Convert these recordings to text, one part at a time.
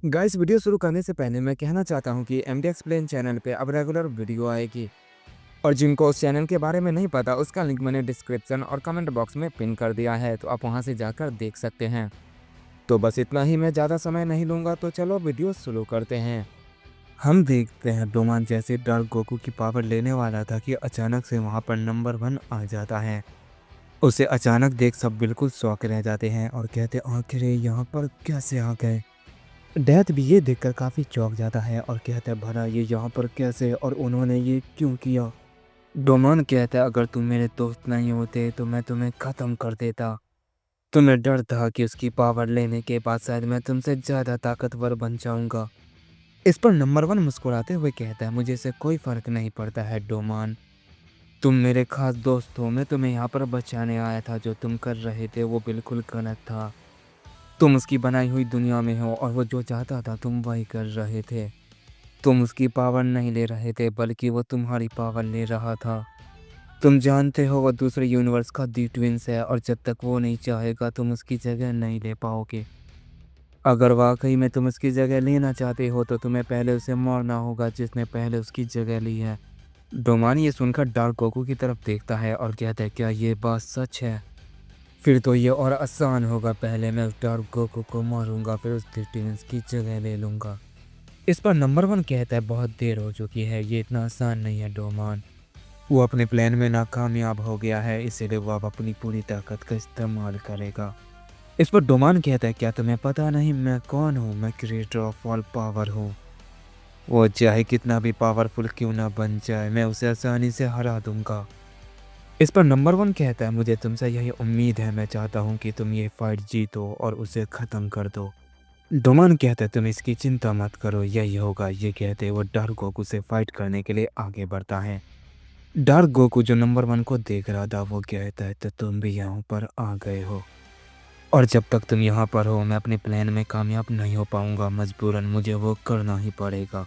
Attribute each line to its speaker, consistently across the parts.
Speaker 1: Guys video शुरू करने से पहले मैं कहना चाहता हूं कि एमडी एक्सप्लेन चैनल पे अब रेगुलर वीडियो आएगी और जिनको उस चैनल के बारे में नहीं पता उसका लिंक मैंने डिस्क्रिप्शन और कमेंट बॉक्स में पिन कर दिया है, तो आप वहां से जाकर देख सकते हैं। तो बस इतना ही, मैं ज़्यादा समय नहीं लूँगा, तो चलो वीडियो शुरू करते हैं। हम देखते हैं डोमान जैसे डार्क गोकू की पावर लेने वाला था कि अचानक से वहाँ पर नंबर 1 आ जाता है। उसे अचानक देख सब बिल्कुल शॉक रह जाते हैं और कहते आखिर ये यहाँ पर कैसे आ गए। डेथ भी ये देखकर काफ़ी चौंक जाता है और कहता है भला ये यहाँ पर कैसे और उन्होंने ये क्यों किया। डोमान कहता है अगर तुम मेरे दोस्त नहीं होते तो मैं तुम्हें ख़त्म कर देता। तुम्हें डर था कि उसकी पावर लेने के बाद शायद मैं तुमसे ज़्यादा ताकतवर बन जाऊंगा। इस पर नंबर 1 मुस्कुराते हुए कहता है मुझे इससे कोई फ़र्क नहीं पड़ता है डोमान। तुम मेरे खास दोस्त हो, मैं तुम्हें यहाँ पर बचाने आया था। जो तुम कर रहे थे वो बिल्कुल गलत था। तुम उसकी बनाई हुई दुनिया में हो और वो जो चाहता था तुम वही कर रहे थे। तुम उसकी पावर नहीं ले रहे थे बल्कि वो तुम्हारी पावर ले रहा था। तुम जानते हो वो दूसरे यूनिवर्स का दी ट्विंस है और जब तक वो नहीं चाहेगा तुम उसकी जगह नहीं ले पाओगे। अगर वाकई में तुम उसकी जगह लेना चाहते हो तो तुम्हें पहले उसे मारना होगा जिसने पहले उसकी जगह ली है। डोमानी ये सुनकर डार्क गोकू की तरफ देखता है और कहता है क्या ये बात सच है? फिर तो ये और आसान होगा, पहले मैं उस डार्क गोकू को मारूंगा फिर उस दी ट्विंस की जगह ले लूंगा। इस पर नंबर 1 कहता है बहुत देर हो चुकी है, ये इतना आसान नहीं है डोमान। वो अपने प्लान में नाकामयाब हो गया है, इसीलिए वो अब अपनी पूरी ताकत का इस्तेमाल करेगा। इस पर डोमान कहता है क्या तुम्हें पता नहीं मैं कौन हूँ? मैं क्रिएटर ऑफ ऑल पावर हूँ। वो चाहे कितना भी पावरफुल क्यों ना बन जाए मैं उसे आसानी से हरा दूंगा। इस पर नंबर 1 कहता है मुझे तुमसे यही उम्मीद है, मैं चाहता हूँ कि तुम ये फाइट जीतो और उसे ख़त्म कर दो। डोमान कहता है तुम इसकी चिंता मत करो, यही होगा। ये कहते वो डार्क गोकू से फाइट करने के लिए आगे बढ़ता है। डार्क गोकू जो नंबर 1 को देख रहा था वो कहता है तो तुम भी यहाँ पर आ गए हो और जब तक तुम यहाँ पर हो मैं अपने प्लान में कामयाब नहीं हो पाऊंगा, मजबूरन मुझे वो करना ही पड़ेगा।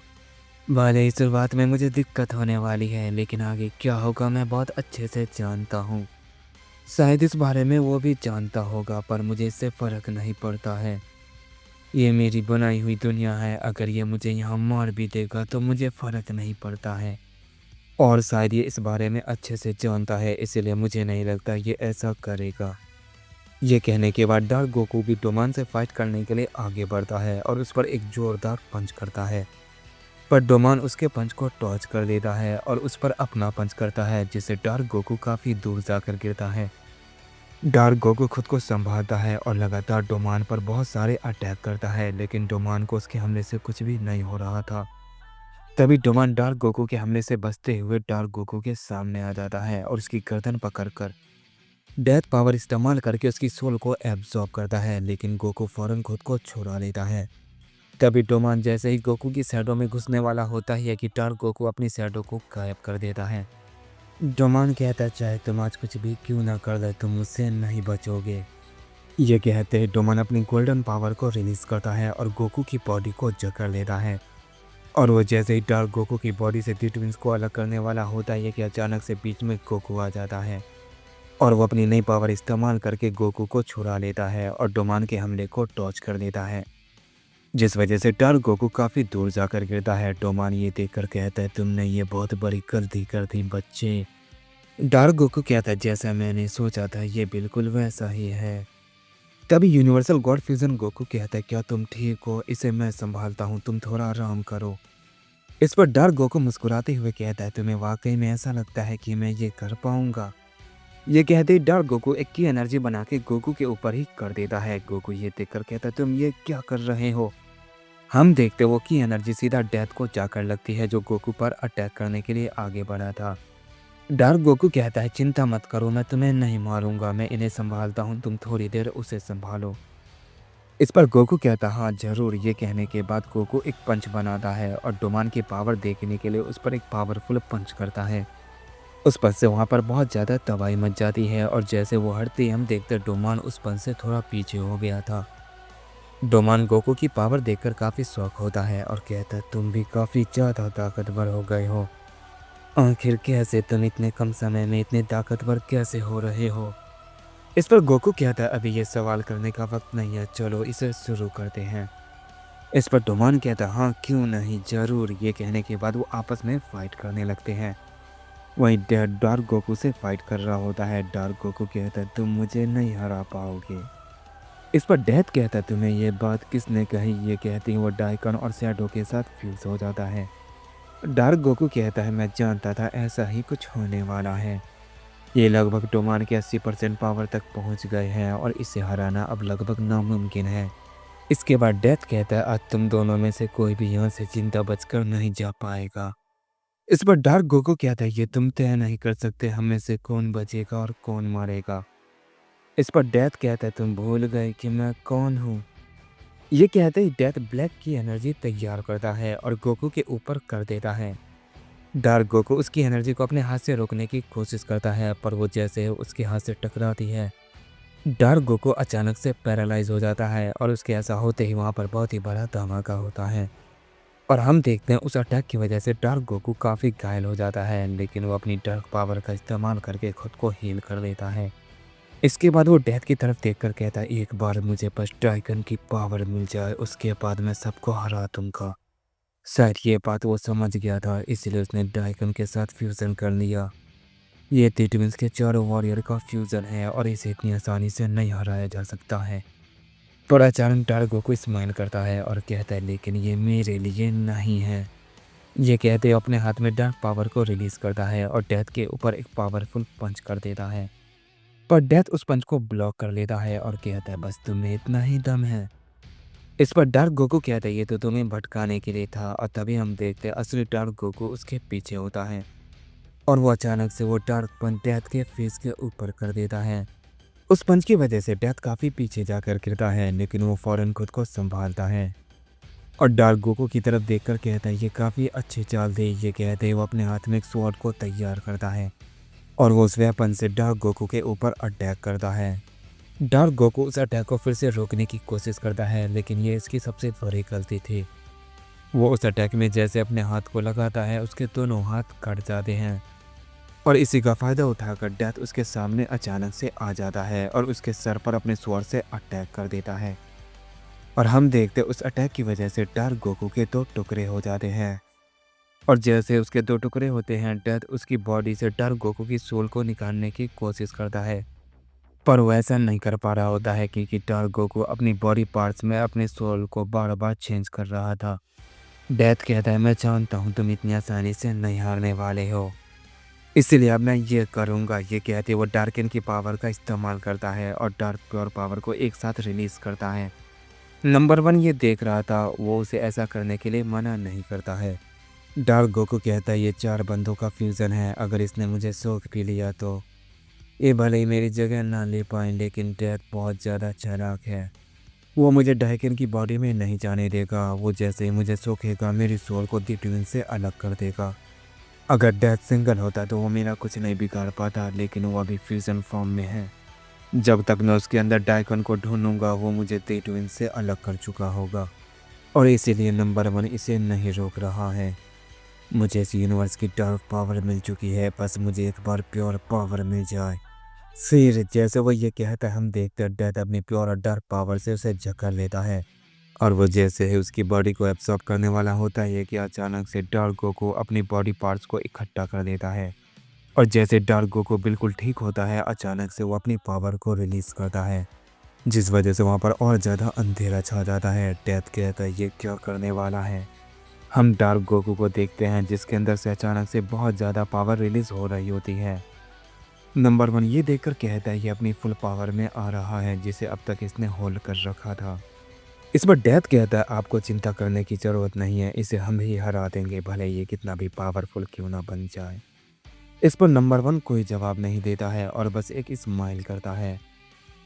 Speaker 1: भले ही शुरुआत में मुझे दिक्कत होने वाली है लेकिन आगे क्या होगा मैं बहुत अच्छे से जानता हूँ। शायद इस बारे में वो भी जानता होगा पर मुझे इससे फ़र्क नहीं पड़ता है। ये मेरी बनाई हुई दुनिया है, अगर ये मुझे यहाँ मार भी देगा तो मुझे फ़र्क नहीं पड़ता है। और शायद ये इस बारे में अच्छे से जानता है, इसीलिए मुझे नहीं लगता ये ऐसा करेगा। ये कहने के बाद डार्क गोकू भी डोमान से फाइट करने के लिए आगे बढ़ता है और उस पर एक जोरदार पंच करता है। पर डोमान उसके पंच को टॉच कर देता है और उस पर अपना पंच करता है जिससे डार्क गोकू काफ़ी दूर जाकर गिरता है। डार्क गोकू खुद को संभालता है और लगातार डोमान पर बहुत सारे अटैक करता है लेकिन डोमान को उसके हमले से कुछ भी नहीं हो रहा था। तभी डोमान डार्क गोकू के हमले से बचते हुए डार्क गोकू के सामने आ जाता है और उसकी गर्दन पकड़कर डेथ पावर इस्तेमाल करके उसकी सोल को एब्जॉर्ब करता है, लेकिन गोकू फौरन खुद को छुड़ा लेता है। तभी डोमान जैसे ही गोकू की शैडो में घुसने वाला होता है कि डार्क गोकू अपनी शैडो को गायब कर देता है। डोमान कहता है चाहे तुम आज कुछ भी क्यों ना कर दे तुम मुझसे नहीं बचोगे। ये कहते ही डोमान अपनी गोल्डन पावर को रिलीज करता है और गोकू की बॉडी को जकड़ लेता है। और वो जैसे ही डार्क गोकू की बॉडी से दी ट्विंस को अलग करने वाला होता है कि अचानक से बीच में गोकू आ जाता है और वो अपनी नई पावर इस्तेमाल करके गोकू को छुड़ा लेता है और डोमान के हमले को टॉच कर देता है, जिस वजह से डार्क गोकू काफ़ी दूर जाकर गिरता है। डोमान ये देखकर कहता है तुमने ये बहुत बड़ी गलती कर दी बच्चे। डार्क गोकू कहता है जैसा मैंने सोचा था ये बिल्कुल वैसा ही है। तभी यूनिवर्सल गॉड फ्यूजन गोकू कहता है क्या तुम ठीक हो? इसे मैं संभालता हूँ, तुम थोड़ा आराम करो। इस पर डार्क गोकू मुस्कुराते हुए कहता है तुम्हें वाकई में ऐसा लगता है कि मैं ये कर पाऊंगा? ये कहते ही डार्क गोकू एक की एनर्जी बना के गोकू के ऊपर ही कर देता है। गोकू ये देखकर कहता है तुम ये क्या कर रहे हो? हम देखते वो की एनर्जी सीधा डेथ को जाकर लगती है जो गोकू पर अटैक करने के लिए आगे बढ़ा था। डार्क गोकू कहता है चिंता मत करो, मैं तुम्हें नहीं मारूंगा, मैं इन्हें संभालता हूँ, तुम थोड़ी देर उसे संभालो। इस पर गोकू कहता हाँ जरूर। ये कहने के बाद गोकू एक पंच बनाता है और डोमान की पावर देखने के लिए उस पर एक पावरफुल पंच करता है। उस पंच से वहाँ पर बहुत ज़्यादा तबाही मच जाती है और जैसे वो हटती हम देखते डोमान उस पंच से थोड़ा पीछे हो गया था। डोमान गोकू की पावर देखकर काफ़ी शौक होता है और कहता है तुम भी काफ़ी ज़्यादा ताकतवर हो गए हो। आखिर कैसे तुम इतने कम समय में इतने ताकतवर कैसे हो रहे हो? इस पर गोकू कहता है अभी ये सवाल करने का वक्त नहीं है, चलो इसे शुरू करते हैं। इस पर डोमान कहता है हाँ क्यों नहीं ज़रूर। ये कहने के बाद वो आपस में फाइट करने लगते हैं। वहीं डार्क गोकू से फाइट कर रहा होता है। डार्क गोकू कहता है तुम मुझे नहीं हरा पाओगे। इस पर डेथ कहता है तुम्हें ये बात किसने कही। ये कहती है वो डाइकन और शैडो के साथ फ्यूज हो जाता है। डार्क गोकू कहता है मैं जानता था ऐसा ही कुछ होने वाला है। ये लगभग डोमान के 80% पावर तक पहुंच गए हैं और इसे हराना अब लगभग नामुमकिन है। इसके बाद डेथ कहता है आज तुम दोनों में से कोई भी यहाँ से जिंदा बचकर नहीं जा पाएगा। इस पर डार्क गोकू कहता है ये तुम तय नहीं कर सकते हम में से कौन बचेगा और कौन मरेगा। इस पर डेथ कहता है तुम भूल गए कि मैं कौन हूँ। ये कहते ही डेथ ब्लैक की एनर्जी तैयार करता है और गोकू के ऊपर कर देता है। डार्क गोकू उसकी एनर्जी को अपने हाथ से रोकने की कोशिश करता है पर वो जैसे उसके हाथ से टकराती है डार्क गोकू अचानक से पैरालाइज हो जाता है और उसके ऐसा होते ही वहाँ पर बहुत ही बड़ा धमाका होता है। और हम देखते हैं उस अटैक की वजह से डार्क गोकू काफ़ी घायल हो जाता है लेकिन वो अपनी डार्क पावर का इस्तेमाल करके खुद को हील कर लेता है। इसके बाद वो डेथ की तरफ देखकर कहता है एक बार मुझे बस ड्रैगन की पावर मिल जाए उसके बाद मैं सबको हरा दूंगा। शायद ये बात वो समझ गया था इसलिए उसने ड्रैगन के साथ फ्यूज़न कर लिया। ये टी ट्विंस के चारों वॉरियर का फ्यूज़न है और इसे इतनी आसानी से नहीं हराया जा सकता है। पर अचानक डार्क गोकू स्माइल करता है और कहता है लेकिन ये मेरे लिए नहीं है। ये कहते अपने हाथ में डार्क पावर को रिलीज करता है और डेथ के ऊपर एक पावरफुल पंच कर देता है। पर डेथ उस पंच को ब्लॉक कर लेता है और कहता है बस तुम्हें इतना ही दम है। इस पर डार्क गोकू कहता है ये तो तुम्हें भटकाने के लिए था और तभी हम देखते हैं असली डार्क गोकू उसके पीछे होता है और वो अचानक से वो डार्क पंच डेथ के फेस के ऊपर कर देता है। उस पंच की वजह से डेथ काफ़ी पीछे जाकर गिरता है लेकिन वो फौरन खुद को संभालता है और डार्क गोकू की तरफ देखकर कहता है ये काफ़ी अच्छी चाल थी। ये कहते ही वो अपने हाथ में एक स्वॉर्ड को तैयार करता है और वो उस वेपन से डार्क गोकू के ऊपर अटैक करता है। डार्क गोकू उस अटैक को फिर से रोकने की कोशिश करता है लेकिन ये इसकी सबसे बड़ी गलती थी। वो उस अटैक में जैसे अपने हाथ को लगाता है उसके दोनों हाथ कट जाते हैं और इसी का फ़ायदा उठाकर डेथ उसके सामने अचानक से आ जाता है और उसके सर पर अपने स्वॉर्ड से अटैक कर देता है और हम देखते उस अटैक की वजह से डार्क गोकू के दो टुकड़े हो जाते हैं और जैसे उसके दो टुकड़े होते हैं डेथ उसकी बॉडी से डार्क गोकू की सोल को निकालने की कोशिश करता है पर वो ऐसा नहीं कर पा रहा होता है क्योंकि डार्क गोकू अपनी बॉडी पार्ट्स में अपने सोल को बार बार चेंज कर रहा था। डेथ कहता है मैं जानता हूँ तुम इतनी आसानी से नहीं हारने वाले हो इसलिए अब मैं ये करूँगा। ये कहते वो डार्कन की पावर का इस्तेमाल करता है और डार्क प्योर पावर को एक साथ रिलीज करता है। नंबर वन ये देख रहा था वो उसे ऐसा करने के लिए मना नहीं करता है। डार्क गोकू कहता है ये चार बंदों का फ्यूज़न है अगर इसने मुझे सोख भी लिया तो ये भले ही मेरी जगह ना ले पाए लेकिन डेथ बहुत ज़्यादा चालाक है। वो मुझे डाइकन की बॉडी में नहीं जाने देगा। वो जैसे ही मुझे सोखेगा मेरी सोल को दी ट्विन से अलग कर देगा। अगर डेथ सिंगल होता तो वो मेरा कुछ नहीं बिगाड़ पाता लेकिन वो अभी फ्यूज़न फॉर्म में है। जब तक मैं उसके अंदर डाइकन को ढूंढूंगा वो मुझे दी ट्विन से अलग कर चुका होगा और इसीलिए नंबर वन इसे नहीं रोक रहा है। मुझे इस यूनिवर्स की डार्क पावर मिल चुकी है बस मुझे एक बार प्योर पावर मिल जाए। फिर जैसे वो ये कहता है हम देखते हैं डेथ अपनी प्योर और डार्क पावर से उसे जकड़ लेता है और वो जैसे ही उसकी बॉडी को एब्सॉर्ब करने वाला होता है कि अचानक से डार्क गोकू अपनी बॉडी पार्ट्स को इकट्ठा कर देता है और जैसे डार्क गोकू बिल्कुल ठीक होता है अचानक से वो अपनी पावर को रिलीज करता है जिस वजह से वहाँ पर और ज़्यादा अंधेरा छा जाता है। डेथ कहता है ये क्या करने वाला है। हम डार्क गोकू को देखते हैं जिसके अंदर से अचानक से बहुत ज़्यादा पावर रिलीज हो रही होती है। नंबर वन ये देखकर कहता है ये अपनी फुल पावर में आ रहा है जिसे अब तक इसने होल्ड कर रखा था। इस पर डेथ कहता है आपको चिंता करने की ज़रूरत नहीं है इसे हम ही हरा देंगे भले ये कितना भी पावरफुल क्यों ना बन जाए। इस पर नंबर वन कोई जवाब नहीं देता है और बस एक स्माइल करता है।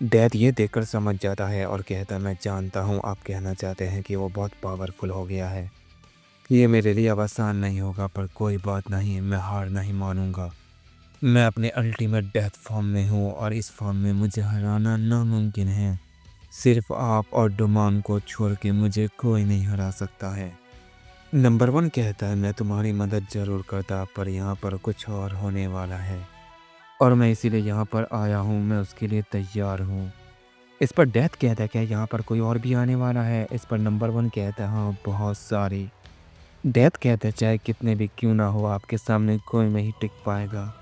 Speaker 1: डेथ ये देखकर समझ जाता है और कहता है मैं जानता हूँ आप कहना चाहते हैं कि वो बहुत पावरफुल हो गया है। ये मेरे लिए अब आसान नहीं होगा पर कोई बात नहीं मैं हार नहीं मानूंगा। मैं अपने अल्टीमेट डेथ फॉर्म में हूँ और इस फॉर्म में मुझे हराना नामुमकिन है। सिर्फ आप और डोमान को छोड़ के मुझे कोई नहीं हरा सकता है। नंबर वन कहता है मैं तुम्हारी मदद ज़रूर करता पर यहाँ पर कुछ और होने वाला है और मैं इसीलिए यहाँ पर आया हूँ मैं उसके लिए तैयार हूँ। इस पर डेथ कहता है क्या यहाँ पर कोई और भी आने वाला है? इस पर नंबर 1 कहता है हाँ, बहुत सारी। डेथ कहता है चाहे कितने भी क्यों ना हो आपके सामने कोई नहीं टिक पाएगा।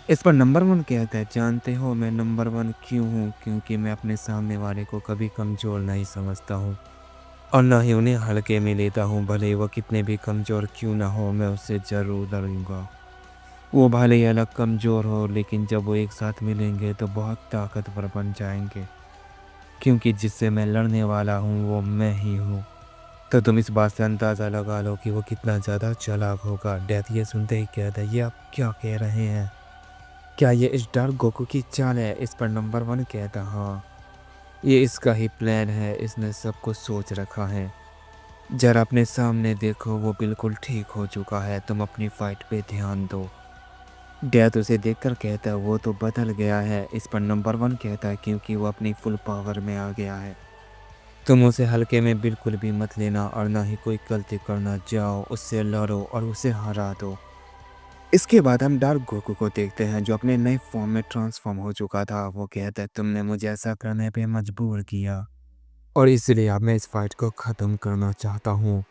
Speaker 1: इस पर नंबर 1 कहता है जानते हो मैं नंबर 1 क्यों हूँ? क्योंकि मैं अपने सामने वाले को कभी कमज़ोर नहीं समझता हूँ और ना ही उन्हें हल्के में लेता हूँ, भले ही वो कितने भी कमज़ोर क्यों ना हो मैं उससे ज़रूर लड़ूँगा। वो भले ही अलग कमज़ोर हो लेकिन जब वो एक साथ मिलेंगे तो बहुत ताकतवर बन जाएँगे। क्योंकि जिससे मैं लड़ने वाला हूँ वो मैं ही हूँ। तो तुम इस बात से अंदाज़ा लगा लो कि वो कितना ज़्यादा चालाक होगा। डेथ ये सुनते ही कहता है ये आप क्या कह रहे हैं? क्या ये इस डार्क गोकू की चाल है? इस पर नंबर 1 कहता हाँ, ये इसका ही प्लान है, इसने सब कुछ सोच रखा है। ज़रा अपने सामने देखो वो बिल्कुल ठीक हो चुका है, तुम अपनी फाइट पे ध्यान दो। डेथ उसे देखकर कहता है वो तो बदल गया है। इस पर नंबर 1 कहता है क्योंकि वो अपनी फुल पावर में आ गया है। तुम उसे हल्के में बिल्कुल भी मत लेना और ना ही कोई गलती करना, जाओ उससे लड़ो और उसे हरा दो। इसके बाद हम डार्क गोकू को देखते हैं जो अपने नए फॉर्म में ट्रांसफॉर्म हो चुका था। वो कहता है तुमने मुझे ऐसा करने पे मजबूर किया और इसलिए अब मैं इस फाइट को ख़त्म करना चाहता हूँ।